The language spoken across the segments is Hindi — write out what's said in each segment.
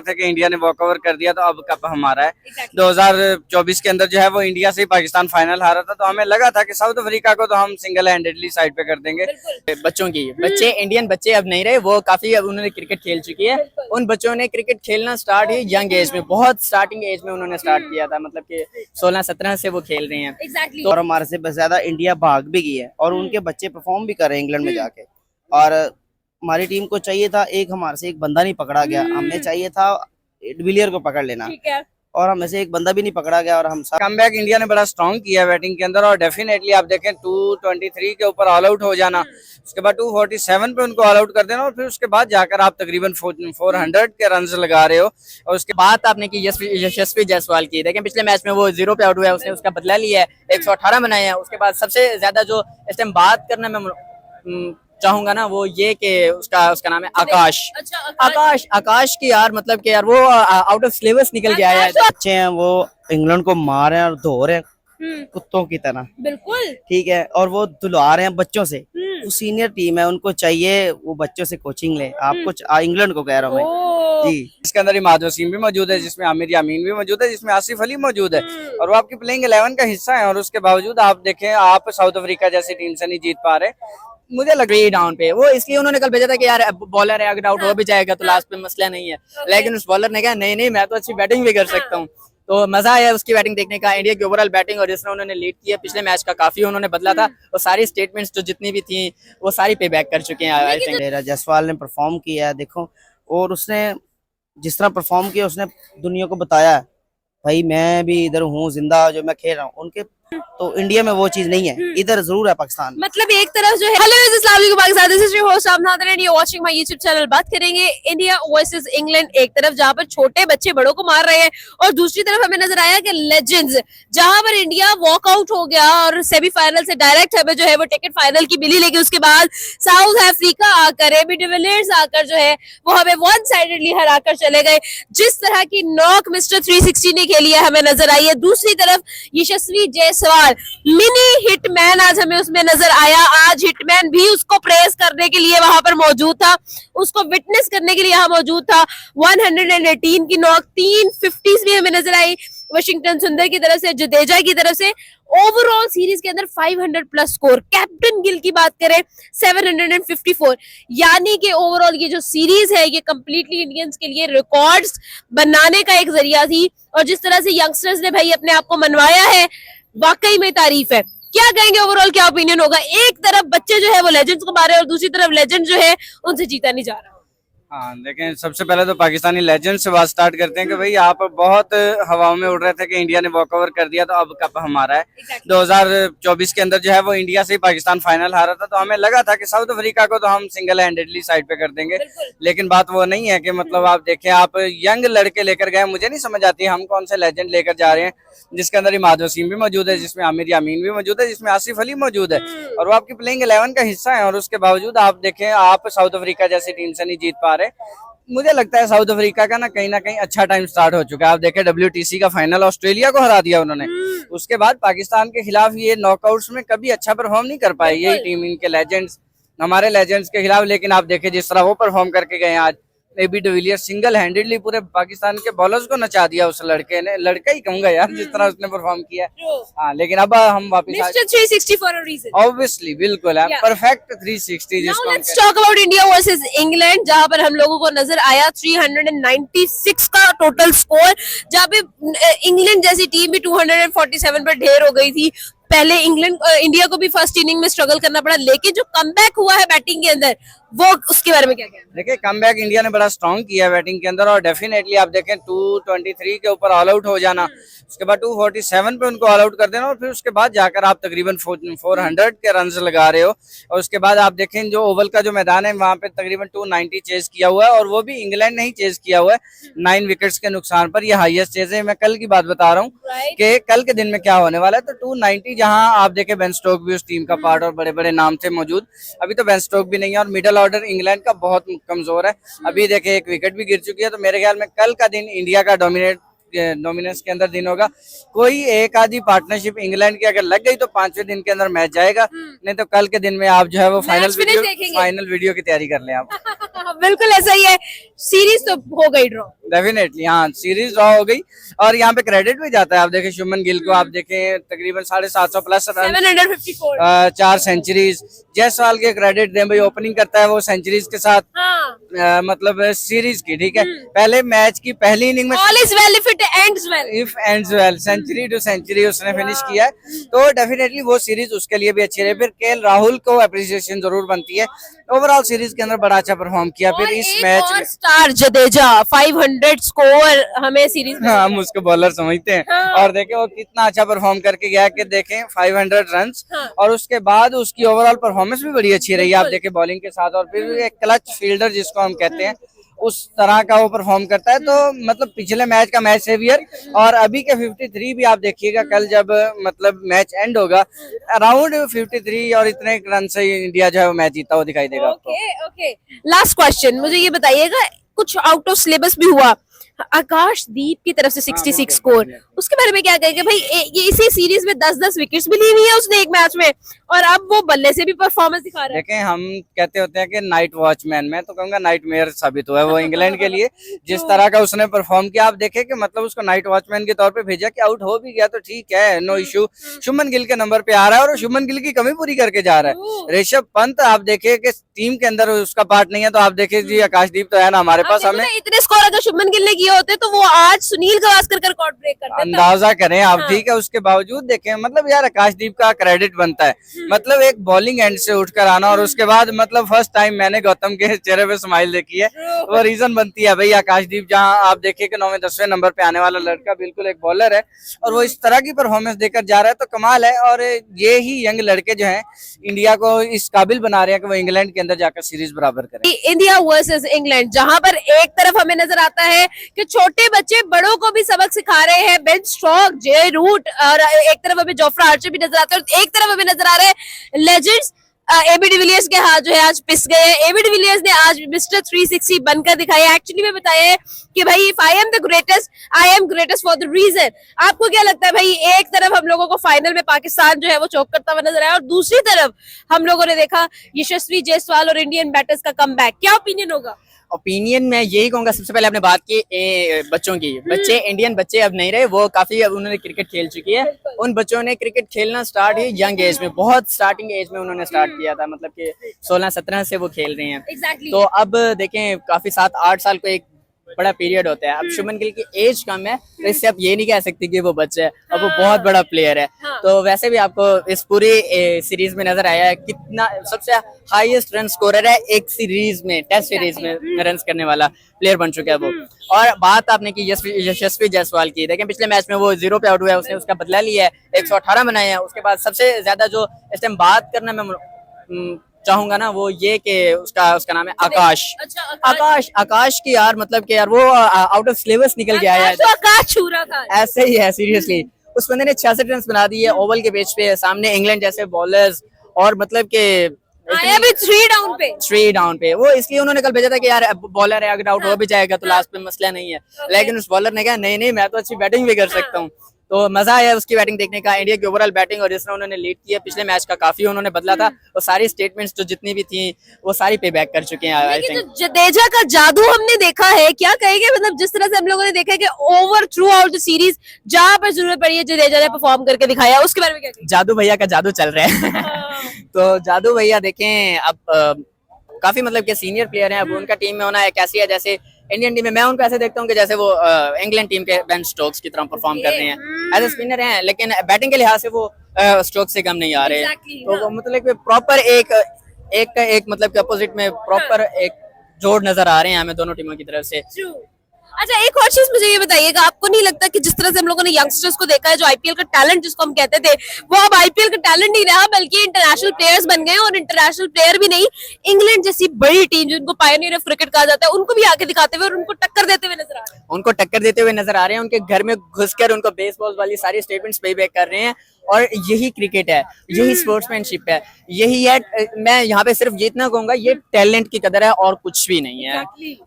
थे कि इंडिया ने वॉक ओवर कर दिया तो अब कप हमारा है। 2024 के अंदर जो है वो इंडिया से ही पाकिस्तान फाइनल हारा था, तो हमें लगा था कि साउथ अफ्रीका को तो हम सिंगल हैंडेडली साइड पे कर देंगे। बच्चों की बच्चे इंडियन बच्चे अब नहीं रहे, वो काफी अब उन्होंने क्रिकेट खेल चुकी है। उन बच्चों ने क्रिकेट खेलना स्टार्ट ही यंग एज में, बहुत स्टार्टिंग एज में उन्होंने स्टार्ट किया था, मतलब कि 16-17 से वो खेल रहे हैं। और हमारे से ज्यादा इंडिया भाग भी गई है और उनके बच्चे परफॉर्म भी कर रहे हैं इंग्लैंड में जाके। और हमारी टीम को चाहिए था, एक हमारे से एक बंदा नहीं पकड़ा गया, हमें चाहिए था डिविलियर को पकड़ लेना, और हमें से एक बंदा भी नहीं पकड़ा गया। और हम सब कमबैक इंडिया ने बड़ा स्ट्रॉन्ग किया बैटिंग के अंदर, और डेफिनेटली आप देखें 223 के ऊपर ऑल आउट हो जाना, उसके बाद 247 पे उनको ऑल आउट कर देना, और फिर उसके बाद जाकर आप तकरीबन 400 के रन लगा रहे हो। और उसके बात आपने की यशस्वी जायसवाल की, देखें पिछले मैच में वो 0 पे आउट हुआ है, उसने उसका बदला लिया है, 118 बनाए हैं। उसके बाद सबसे ज्यादा जो इस टाइम बात करना मैं चाहूंगा ना, वो ये कि उसका नाम है आकाश। आकाश की यार, मतलब कि यार वो आउट ऑफ सिलेबस निकल गया है। बच्चे हैं वो इंग्लैंड को मार रहे हैं और धो रहे हैं कुत्तों की तरह, बिल्कुल ठीक है, और वो धुलवा रहे हैं बच्चों से। वो सीनियर टीम है, उनको चाहिए वो बच्चों से कोचिंग ले। आप कुछ इंग्लैंड को कह रहा हूँ मैं जी। इसके अंदर इमाद वसीम भी मौजूद है, जिसमें आमिर यामीन भी मौजूद है, जिसमें आसिफ अली मौजूद है, और वो आपकी प्लेइंग 11 का हिस्सा है। और उसके बावजूद आप देखें, आप साउथ अफ्रीका जैसी टीम से नहीं जीत पा रहे। मुझे लग रही है डाउन पे वो, इसलिए उन्होंने कल भेजा था कि यार बॉलर है, अगर आउट हो भी जाएगा तो लास्ट पे मसला नहीं है। लेकिन उस बॉलर ने कहा नहीं मैं तो अच्छी बैटिंग भी कर सकता हूँ। तो मजा आया उसकी बैटिंग देखने का, इंडिया की ओवरऑल बैटिंग, और जिस तरह उन्होंने लीड किया पिछले मैच का, काफी उन्होंने बदला था। और सारी स्टेटमेंट्स जो जितनी भी थी वो सारी पे बैक कर चुके हैं आई थिंक। जायसवाल ने परफॉर्म किया है देखो, और उसने जिस तरह परफॉर्म किया उसने दुनिया को बताया है भाई मैं भी इधर हूँ जिंदा, जो मैं खेल रहा हूँ। उनके तो इंडिया में वो चीज नहीं है, इधर जरूर है पाकिस्तान। मतलब एक तरफ जो है, हेलो अस्सलाम वालेकुम Pakistan, this is your host Shabnaz and you watching my YouTube channel. बात करेंगे इंडिया वर्सेस इंग्लैंड, एक तरफ जहां पर छोटे बच्चे बड़ों को मार रहे हैं, और दूसरी तरफ हमें नजर आया कि लेजेंड्स, जहां पर इंडिया वॉकआउट हो गया और सेमीफाइनल से डायरेक्ट हमें जो है वो टिकट फाइनल की मिली। लेकिन उसके बाद साउथ अफ्रीका आकर, एबी डिविलियर्स आकर जो है वो हमें वन साइडेडली हराकर चले गए। जिस तरह की नॉक मिस्टर 360 ने खेली है हमें नजर आई है। दूसरी तरफ यशस्वी जायसवाल मिनी हिटमैन आज हमें उसमें नजर आया। आज हिटमैन भी उसको प्रेस करने के लिए वहां पर मौजूद था, उसको विटनेस करने के लिए यहाँ मौजूद था। 118 की नॉक, 350 भी हमें नजर आई वाशिंगटन सुंदर की तरफ से, जडेजा की तरफ से। ओवरऑल सीरीज के अंदर 500 प्लस स्कोर। कैप्टन गिल की बात करें 754, यानी कि ओवरऑल ये जो सीरीज है ये कंप्लीटली इंडियंस के लिए रिकॉर्ड्स बनाने का एक जरिया थी। और जिस तरह से यंगस्टर्स ने भाई अपने आप को मनवाया है, वाकई में तारीफ है। क्या कहेंगे ओवरऑल, क्या ओपिनियन होगा? एक तरफ बच्चे जो है वो लेजेंड्स को मारे और दूसरी तरफ लेजेंड जो है उनसे जीता नहीं जा रहा। हाँ, लेकिन सबसे पहले तो पाकिस्तानी लेजेंड से बात स्टार्ट करते हैं कि भाई आप बहुत हवाओं में उड़ रहे थे कि इंडिया ने वॉक ओवर कर दिया तो अब कप हमारा है। 2024 के अंदर जो है वो इंडिया से ही पाकिस्तान फाइनल हारा था, तो हमें लगा था कि साउथ अफ्रीका को तो हम सिंगल हैंडेडली साइड पे कर देंगे। लेकिन बात वो नहीं है कि मतलब आप देखें, आप यंग लड़के लेकर गए, मुझे नहीं समझ आती हम कौन से लेजेंड लेकर जा रहे हैं, जिसके अंदर इमाद वसीम भी मौजूद है, जिसमें आमिर यामीन भी मौजूद है, जिसमें आसिफ अली मौजूद है, और वो आपकी प्लेइंग 11 का हिस्सा है। और उसके बावजूद आप देखें, आप साउथ अफ्रीका जैसी टीम से नहीं जीत पा रहे। मुझे लगता है साउथ अफ्रीका का ना कहीं अच्छा टाइम स्टार्ट हो चुका है। आप देखें WTC का फाइनल ऑस्ट्रेलिया को हरा दिया उन्होंने, उसके बाद पाकिस्तान के खिलाफ ये नॉकआउट्स में कभी अच्छा परफॉर्म नहीं कर पाए यही टीम, इनके लेजेंड्स, हमारे लेजेंड्स के खिलाफ। लेकिन आप देखें जिस तरह वो परफॉर्म करके गए आज, एबी डिविलियर्स सिंगल हैंडेडली पूरे पाकिस्तान के बॉलर्स को नचा दिया उस लड़के ने, लड़का ही कहूंगा यार जिस तरह उसने परफॉर्म किया। हाँ, लेकिन अब हम वापस mister 360 for a reason, obviously, बिल्कुल है perfect 360। Now let's talk about India versus England, जहां पर हम लोगों को नजर आया 396 का टोटल स्कोर, जहां पे इंग्लैंड जैसी टीम भी 247 पर ढेर हो गई थी। पहले इंडिया को भी फर्स्ट इनिंग में स्ट्रगल करना पड़ा, लेकिन जो कमबैक हुआ है बैटिंग के अंदर, वो उसके बारे में क्या कहना है? देखिए, कमबैक इंडिया ने बड़ा स्ट्रॉन्ग किया है बैटिंग के अंदर, और डेफिनेटली आप देखें 223 के ऊपर ऑल आउट हो जाना, उसके बाद 247 पे उनको ऑल आउट कर देना, और फिर उसके बाद जाकर आप तकरीबन 400 के रन लगा रहे हो। और उसके बाद आप देखें जो ओवल का जो मैदान है वहां पे तकरीबन 290 चेज किया हुआ है, और वो भी इंग्लैंड ने ही चेज किया हुआ है 9 विकेट्स के नुकसान पर। ये हाईएस्ट चेज है। मैं कल की बात बता रहा हूँ कि कल के दिन में क्या होने वाला है। तो 290, जहां आप देखें बेन स्टोक भी उस टीम का पार्ट और बड़े बड़े नाम थे मौजूद, अभी तो बेन स्टोक भी नहीं है, और मिडल ऑर्डर इंग्लैंड का बहुत कमजोर है। अभी देखे एक विकेट भी गिर चुकी है, तो मेरे ख्याल में कल का दिन इंडिया का डोमिनेंस के अंदर दिन होगा। कोई एक आधी पार्टनरशिप इंग्लैंड की अगर लग गई तो 5वें दिन के अंदर मैच जाएगा, नहीं तो कल के दिन में आप जो है वो फाइनल वीडियो की तैयारी कर लें आप। बिल्कुल ऐसा ही है, सीरीज तो हो गई ड्रॉ। डेफिनेटली हाँ, सीरीज ड्रॉ हो गई और यहाँ पे क्रेडिट भी जाता है। आप देखें शुभमन गिल को, आप देखें तकरीबन 750 प्लस रन, 754। 4 सेंचुरीज। जायसवाल के क्रेडिट दें भाई, ओपनिंग करता है वो सेंचुरीज के साथ, हाँ, मतलब सीरीज की, ठीक है। पहले मैच की पहली इनिंग में all is well if it ends well. If ends well, century to century उसने फिनिश किया है, तो डेफिनेटली वो सीरीज उसके लिए भी अच्छी रही। फिर केएल राहुल को अप्रिसिएशन जरूर बनती है, ओवरऑल सीरीज के अंदर बड़ा अच्छा परफॉर्म किया। फिर इस मैच में स्टार जडेजा 500 स्कोर हमें सीरीज में हम उसको बॉलर समझते हैं, हाँ। और देखें वो कितना अच्छा परफॉर्म करके गया कि देखें 500 रन्स, हाँ। और उसके बाद उसकी ओवरऑल परफॉर्मेंस भी बड़ी अच्छी रही है। आप देखें बॉलिंग के साथ, और फिर एक क्लच फील्डर जिसको हम कहते हैं, उस तरह का वो परफॉर्म करता है। तो मतलब पिछले मैच का मैच सेवियर, और अभी के 53 भी आप देखिएगा, कल जब मतलब मैच एंड होगा अराउंड 53 और इतने रन से इंडिया जो है वो मैच जीता हुआ दिखाई देगा आपको। ओके ओके, लास्ट क्वेश्चन मुझे ये बताइएगा, कुछ आउट ऑफ सिलेबस भी हुआ, आकाशदीप की तरफ से 66 स्कोर, उसके बारे में क्या कहेंगे भाई? ये इसी सीरीज में 10-10 विकेट्स भी ली हुई है उसने एक मैच में, और अब वो बल्ले से भी परफॉर्मेंस दिखा रहा है। देखें हम कहते होते हैं कि नाइट वॉचमैन, मैं तो कहूंगा नाइटमेयर साबित हुआ है वो इंग्लैंड के लिए। जिस तरह का उसने परफॉर्म किया, आप देखें कि मतलब उसको नाइट वॉचमैन के तौर पे भेजा कि आउट हो भी गया तो ठीक है, नो इशू, शुभमन गिल के नंबर पे आ रहा है और शुभमन गिल की कमी पूरी करके जा रहा है। ऋषभ पंत आप देखें कि टीम के अंदर उसका पार्ट नहीं है, तो आप देखें जी आकाशदीप तो है ना हमारे पास, हमें इतने स्कोर अगर शुभमन गिल ने किए होते तो वो आज सुनील गावस्कर का रिकॉर्ड ब्रेक करते। अंदाजा करें आप, हाँ। ठीक है। उसके बावजूद देखें मतलब यार आकाशदीप का क्रेडिट बनता है, मतलब एक बॉलिंग एंड से उठकर आना, और उसके बाद मतलब फर्स्ट टाइम मैंने गौतम के चेहरे पे स्माइल देखी है, वो रीजन बनती है भाई आकाशदीप। जहां आप देखें कि 9वें-10वें नंबर पे आने वाला लड़का बिल्कुल एक बॉलर है, और वो इस तरह की परफॉर्मेंस देकर जा रहा है, तो कमाल है। और ये ही यंग लड़के जो हैं इंडिया को इस काबिल बना रहे हैं कि वो इंग्लैंड के अंदर जाकर सीरीज बराबर करें। इंडिया वर्सेस इंग्लैंड, जहां पर एक तरफ हमें नजर आता है कि छोटे बच्चे बड़ों को भी सबक सिखा रहे हैं, बेन स्टोक्स, जे रूट, और एक तरफ हमें जोफ्रा आर्चर भी नजर आते हैं, और एक तरफ हमें नजर आ रहे हैं लेजेंड्स। एबी डिविलियर्स के हाथ जो है आज पिस गए हैं। एबी डिविलियर्स ने आज मिस्टर 360 बनकर दिखाया, एक्चुअली में बताया है कि भाई if I am the greatest, I am greatest for the reason. आपको क्या लगता है भाई, एक तरफ हम लोगों को फाइनल में पाकिस्तान जो है वो चौक करता हुआ नजर आया, और दूसरी तरफ हम लोगों ने देखा यशस्वी जायसवाल और इंडियन बैटर्स का कमबैक, क्या ओपिनियन होगा? ओपिनियन मैं यही कहूंगा, सबसे पहले आपने बात की बच्चों की, बच्चे इंडियन बच्चे अब नहीं रहे, वो काफी अब उन्होंने क्रिकेट खेल चुकी है। उन बच्चों ने क्रिकेट खेलना स्टार्ट ही यंग एज में, बहुत स्टार्टिंग एज में उन्होंने स्टार्ट किया था, मतलब कि 16-17 से वो खेल रहे हैं। Exactly. तो अब देखें काफी 7-8 साल को एक बड़ा पीरियड होता है। अब शुभमन गिल की एज कम है, तो इससे आप ये नहीं कह सकते कि वो बच्चा है, अब वो बहुत बड़ा प्लेयर है। तो वैसे भी आपको इस पूरी सीरीज में नजर आया है कितना सबसे हाईएस्ट रन स्कोरर है एक सीरीज में, टेस्ट सीरीज में रन करने वाला प्लेयर बन चुका है वो। और बात आपने की यशस्वी जायसवाल की, देखें पिछले मैच में वो 0 पे आउट हुआ है, उसने उसका बदला लिया है, 118 बनाए हैं। उसके बाद सबसे ज्यादा जो इस टाइम बात करना मैं चाहूंगा ना, वो ये कि उसका नाम है आकाश। अच्छा, आकाश की यार, मतलब कि यार वो आउट ऑफ सिलेबस निकल गया है, तो आकाश छू रहा था। ऐसे ही है सीरियसली। उस बंदे ने 66 रन बना दिए ओवल के पेज पे, सामने इंग्लैंड जैसे बॉलर्स, और मतलब के आया भी 3 डाउन पे। वो इसलिए उन्होंने कल भेजा था कि यार बॉलर है, अगर आउट हो भी जाएगा तो लास्ट पे मसला नहीं है, लेकिन उस बॉलर ने कहा नहीं मैं तो अच्छी बैटिंग भी कर सकता हूँ। तो मजा आया उसकी बैटिंग देखने का, इंडिया की ओवरऑल बैटिंग, और जिसने उन्होंने लीड किया पिछले मैच का काफी उन्होंने बदला था, वो सारी स्टेटमेंट्स जो जितनी भी थी वो सारी पे बैक कर चुके हैं। आई लेकिन थिंक जो जडेजा का जादू हमने देखा है, क्या कहेंगे, मतलब जिस तरह से हम लोगों ने देखा है कि over through out the series जहां पर जरूरत पड़ी है जडेजा ने परफॉर्म करके दिखाया, उसके बारे में क्या कहेंगे? जादू भैया का जादू चल रहा है। तो जादू भैया देखें अब काफी मतलब के सीनियर प्लेयर हैं, अब उनका टीम में होना एक ऐसी है जैसे इंडियन टीम में मैं उनको ऐसे देखता हूँ कि जैसे वो इंग्लैंड टीम के बेन स्टोक्स की तरह परफॉर्म कर रहे हैं, एज ए स्पिनर हैं, लेकिन बैटिंग के लिहाज से वो स्टोक्स से कम नहीं आ रहे। तो वो मतलब प्रॉपर एक मतलब के अपोजिट में प्रॉपर एक जोड़ नजर आ रहे हैं हमें दोनों टीमों की तरफ से। अच्छा, एक और चीज मुझे ये बताइएगा, आपको नहीं लगता कि जिस तरह से हम लोगों ने यंगस्टर्स को देखा है, जो आईपीएल का टैलेंट जिसको हम कहते थे, वो अब आईपीएल का टैलेंट नहीं रहा बल्कि इंटरनेशनल प्लेयर्स बन गए, और इंटरनेशनल प्लेयर भी नहीं, इंग्लैंड जैसी बड़ी टीम जिनको पायनियर ऑफ क्रिकेट कहा जाता है, उनको भी आके दिखाते हुए और उनको टक्कर देते हुए नजर आ रहे हैं। उनको टक्कर देते हुए नजर आ रहे हैं, उनके घर में घुसकर उनको बेसबॉल वाली सारी स्टेटमेंट्स पे बैक कर रहे हैं, और यही क्रिकेट है, यही स्पोर्ट्समैनशिप है, यही है। मैं यहाँ पे सिर्फ ये इतना कहूंगा, ये टैलेंट की कदर है और कुछ भी नहीं है।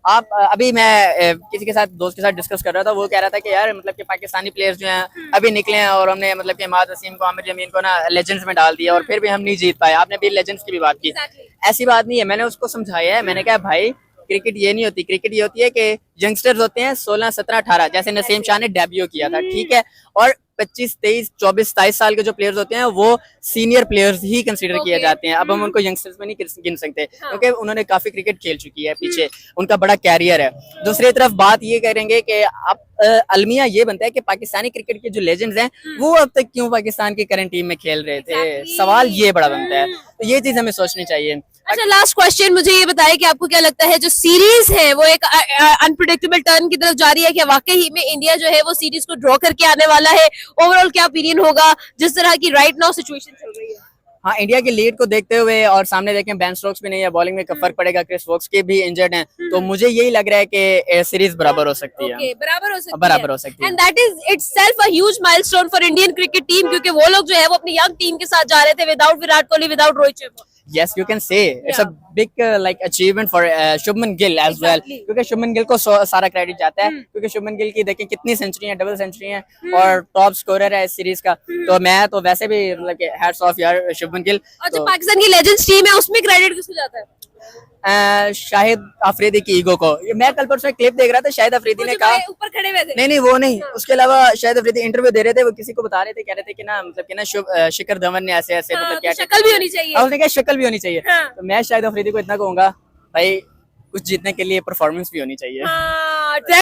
आप अभी मैं किसी के साथ दोस्त के साथ डिस्कस कर रहा था, वो कह रहा था कि यार मतलब कि पाकिस्तानी प्लेयर्स जो हैं अभी निकले हैं, और हमने मतलब कि इमाद वसीम को, आमिर जमीन को ना लेजेंड्स में डाल दिया, और फिर भी हम नहीं जीत पाए। आपने भी लेजेंड्स की भी बात की, ऐसी बात नहीं है। मैंने उसको समझाया है, मैंने कहा भाई क्रिकेट ये नहीं होती, क्रिकेट ये होती है कि यंगस्टर्स होते हैं 16, 17, 18, जैसे नसीम शाह ने डेब्यू किया था, ठीक है, और 25, 23, 24, 27 साल के जो प्लेयर्स होते हैं वो सीनियर प्लेयर्स ही कंसीडर किए जाते हैं। अब हम उनको यंगस्टर्स में नहीं गिन सकते क्योंकि उन्होंने काफी क्रिकेट खेल चुकी है पीछे, उनका बड़ा कैरियर है। दूसरी तरफ बात ये करेंगे कि अब अलमिया ये बनता है कि पाकिस्तानी क्रिकेट के जो लेजेंड्स हैं वो अब तक क्यों पाकिस्तान की करंट टीम में खेल रहे थे, सवाल ये बड़ा बनता है, तो ये चीज हमें सोचनी चाहिए। अच्छा, लास्ट क्वेश्चन मुझे ये बताइए कि आपको क्या लगता है जो सीरीज है वो एक अनप्रिडिक्टेबल टर्न की तरफ जा रही है, कि वाकई ही में इंडिया जो है वो सीरीज को ड्रॉ करके आने वाला है? ओवरऑल क्या ओपिनियन होगा जिस तरह की राइट नाउ सिचुएशन चल रही है? हाँ, इंडिया की लीड को देखते हुए और सामने देखें बेन स्टोक्स भी नहीं है, बॉलिंग में फर्क पड़ेगा, क्रिस वोक्स के भी इंजर्ड हैं, तो मुझे यही लग रहा है कि सीरीज बराबर हो सकती है। Okay, बराबर हो सकती है। And that is itself a huge milestone for Indian cricket team, क्योंकि वो लोग जो है वो अपनी यंग टीम के साथ जा रहे थे without Virat Kohli, without Rohit Sharma. Yes, you can say it's a big like achievement for Shubman Gill as well, क्योंकि शुभमन गिल को सारा क्रेडिट जाता है, क्योंकि शुभमन गिल की देखें कितनी सेंचुरी है, डबल सेंचुरी है और टॉप स्कोरर है इस सीरीज का, तो मैं तो वैसे भी मतलब हैट्स ऑफ यार शुभमन गिल। और जो पाकिस्तान की लेजेंड्स टीम है उसमें क्रेडिट किसको जाता है? शाहिद अफरीदी की ईगो को। मैं कल परसों एक क्लिप देख रहा था, शाहिद अफरीदी ने कहा, ऊपर खड़े हुए थे। नहीं वो नहीं, उसके अलावा शाहिद अफरीदी इंटरव्यू दे रहे थे, वो किसी को बता रहे थे, कह रहे थे कि ना मतलब कि ना शिखर धवन ने ऐसे ऐसे मतलब क्या शक्ल भी होनी चाहिए। उसने कहा शक्ल भी होनी चाहिए, तो मैं शाहिद अफरीदी को इतना कहूंगा भाई कुछ जीतने के लिए परफॉर्मेंस भी होनी चाहिए।